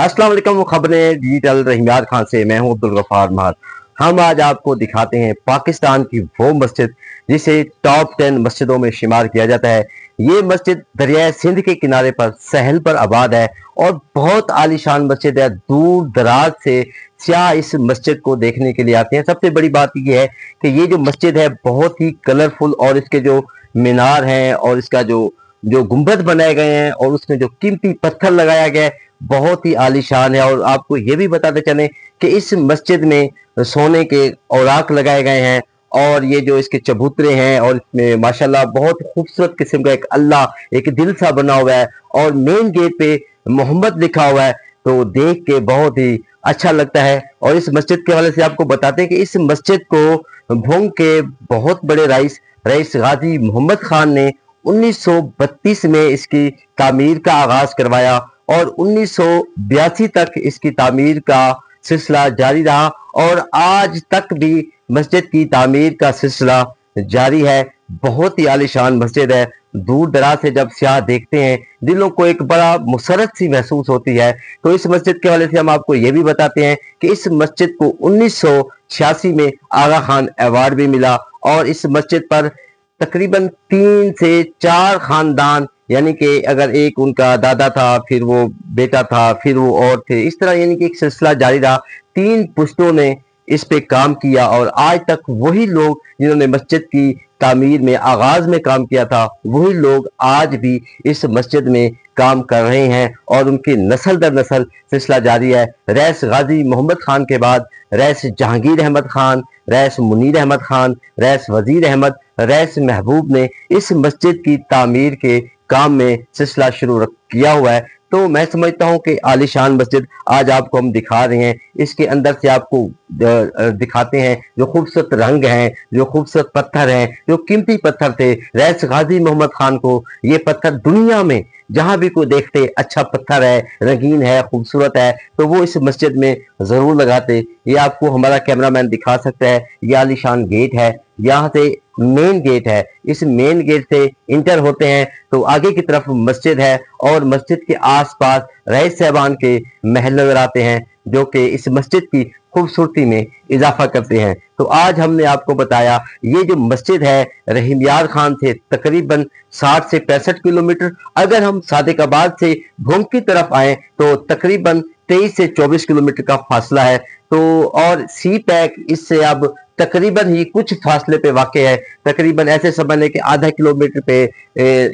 अस्सलाम वालेकुम। वो खबरें डिजिटल रहीमयार खान से मैं हूं अब्दुल गफ्फार महर। हम आज आपको दिखाते हैं पाकिस्तान की वो मस्जिद जिसे टॉप 10 मस्जिदों में शुमार किया जाता है। ये मस्जिद दरिया सिंध के किनारे पर सहल पर आबाद है और बहुत आलीशान मस्जिद है। दूर दराज से सियाह इस मस्जिद को देखने के लिए आते हैं। सबसे बड़ी बात यह है कि ये जो मस्जिद है बहुत ही कलरफुल और इसके जो मीनार हैं और इसका जो जो गुंबद बनाए गए हैं और उसमें जो कीमती पत्थर लगाया गया है बहुत ही आलीशान है। और आपको ये भी बताते चलें कि इस मस्जिद में सोने के औराक लगाए गए हैं और ये जो इसके चबूतरे हैं और इसमें माशाल्लाह बहुत खूबसूरत किस्म का एक अल्लाह एक दिल सा बना हुआ है और मेन गेट पे मोहम्मद लिखा हुआ है, तो देख के बहुत ही अच्छा लगता है। और इस मस्जिद के हवाले से आपको बताते हैं कि इस मस्जिद को भोंग के बहुत बड़े रईस गाजी मोहम्मद खान ने 1932 में इसकी तामीर का आगाज करवाया और 1982 तक इसकी तामीर का सिलसिला जारी रहा और आज तक भी मस्जिद की तामीर का सिलसिला जारी है। बहुत ही आलीशान मस्जिद है। दूर दराज से जब सियाह देखते हैं दिलों को एक बड़ा मुसरत सी महसूस होती है। तो इस मस्जिद के हवाले से हम आपको ये भी बताते हैं कि इस मस्जिद को 1986 में आगा खान अवार्ड भी मिला और इस मस्जिद पर तकरीबन 3 से 4 खानदान, यानी कि अगर एक उनका दादा था, फिर वो बेटा था, फिर वो और थे, इस तरह यानी कि एक सिलसिला जारी रहा। 3 पुश्तों ने इस पे काम किया और आज तक वही लोग जिन्होंने मस्जिद की तामीर में आगाज में काम किया था वही लोग आज भी इस मस्जिद में काम कर रहे हैं और उनकी नस्ल दर नस्ल सिलसिला जारी है। रईस गाजी मोहम्मद खान के बाद rice Jahangir Ahmad Khan, rice Munir Ahmad Khan, rice वजीर अहमद, रईस महबूब ने इस मस्जिद की तामीर के काम में सिलसिला शुरू किया हुआ है। तो मैं समझता हूं कि आलीशान मस्जिद आज आपको हम दिखा रहे हैं। इसके अंदर से आपको दिखाते हैं जो खूबसूरत रंग हैं, जो खूबसूरत पत्थर हैं, जो कीमती पत्थर थे। रईस गाजी मोहम्मद खान को ये पत्थर दुनिया में जहां भी कोई देखते अच्छा पत्थर है, रंगीन है, खूबसूरत है, तो वो इस मस्जिद में जरूर लगाते। ये आपको हमारा कैमरामैन दिखा सकता है। ये आलीशान गेट है, यहाँ से मेन गेट है। इस मेन गेट से इंटर होते हैं तो आगे की तरफ मस्जिद है और मस्जिद के आसपास रईस साहबान के महल नजर आते हैं जो कि इस मस्जिद की खूबसूरती में इजाफा करते हैं। तो आज हमने आपको बताया ये जो मस्जिद है रहीमयार खान से तकरीबन 60 से 65 किलोमीटर, अगर हम सादिकाबाद से भोंग की तरफ आए तो तकरीबन 23 से 24 किलोमीटर का फासला है। तो और सी पैक इससे अब तकरीबन ही कुछ फासले पे वाक़ है, तकरीबन ऐसे समझ लें कि आधा किलोमीटर पे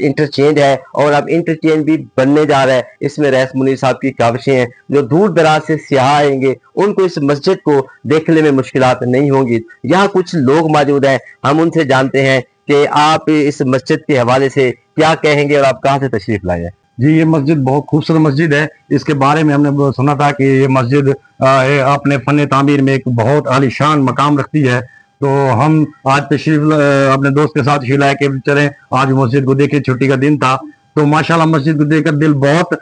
इंटरचेंज है और अब इंटरचेंज भी बनने जा रहा है। इसमें रईस मुनीर साहब की काविशें हैं। जो दूर दराज से सियाह आएंगे उनको इस मस्जिद को देखने में मुश्किलात नहीं होंगी। यहाँ कुछ लोग मौजूद हैं, हम उनसे जानते हैं कि आप इस मस्जिद के हवाले से क्या कहेंगे और आप कहाँ से तशरीफ लाए हैं। जी, ये मस्जिद बहुत खूबसूरत मस्जिद है। इसके बारे में हमने सुना था कि ये मस्जिद अपने फन तामीर में एक बहुत आलीशान मकाम रखती है। तो हम आज तशरीफ अपने दोस्त के साथ शिलाए के चले, आज मस्जिद को देखे, छुट्टी का दिन था। तो माशाल्लाह मस्जिद को देखकर दिल बहुत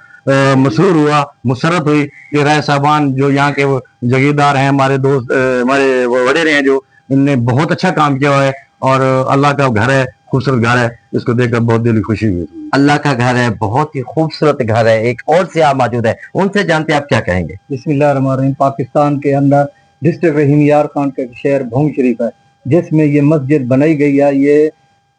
मसरूर हुआ, मुसरत हुई कि रईस साहबान जो यहाँ के जगीरदार हैं, हमारे दोस्त, हमारे वडेरे हैं, जो इनने बहुत अच्छा काम किया हुआ है और अल्लाह का घर है, खूबसूरत घर है। इसको देखकर बहुत दिल खुशी हुई। अल्लाह का घर है, बहुत ही खूबसूरत घर है। एक और से आप मौजूद है, उनसे जानते हैं आप क्या कहेंगे। बिस्मिल्लाहिर्रहमानिर्रहीम। पाकिस्तान के अंदर डिस्ट्रिक्ट रहीमयार खान के शहर भोंग शरीफ है जिसमें ये मस्जिद बनाई गई है। ये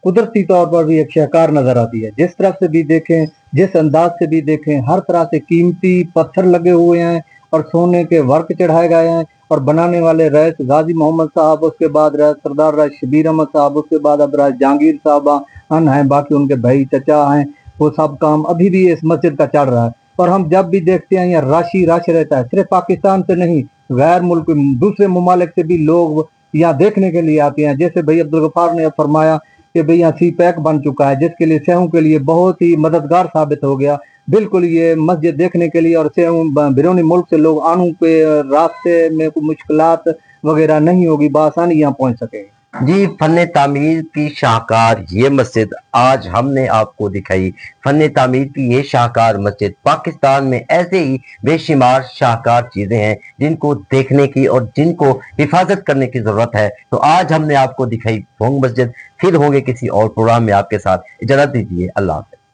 कुदरती तौर पर भी एक शाहकार नजर आती है। जिस तरफ से भी देखें, जिस अंदाज से भी देखें, हर तरह से कीमती पत्थर लगे हुए हैं और सोने के वर्क चढ़ाए गए हैं। और बनाने वाले रईस गाजी मोहम्मद साहब, उसके बाद रईस सरदार रईस शबीर अहमद साहब, उसके बाद अब रईस जहांगीर साहब हैं, बाकी उनके भाई चचा हैं। वो सब काम अभी भी इस मस्जिद का चल रहा है। और हम जब भी देखते हैं यहाँ रश रहता है। सिर्फ पाकिस्तान से नहीं, गैर मुल्क दूसरे ममालिक से भी लोग यहाँ देखने के लिए आते हैं। जैसे भाई अब्दुल गफ्फार ने फरमाया कि भाई यहाँ सी पैक बन चुका है जिसके लिए सेहों के लिए बहुत ही मददगार साबित हो गया। बिल्कुल ये मस्जिद देखने के लिए और बैरूनी मुल्क से लोग आने के रास्ते में कोई मुश्किलात वगैरह नहीं होगी, बआसानी यहाँ पहुँच सकेंगे। जी, फन तामीर की शाहकार ये मस्जिद आज हमने आपको दिखाई। फन तामीर की ये शाहकार मस्जिद, पाकिस्तान में ऐसे ही बेशुमार शाहकार चीज़ें हैं जिनको देखने की और जिनको हिफाजत करने की ज़रूरत है। तो आज हमने आपको दिखाई भोंग मस्जिद। फिर होंगे किसी और प्रोग्राम में आपके साथ। इजाज़त दीजिए, अल्लाह हाफ़िज़।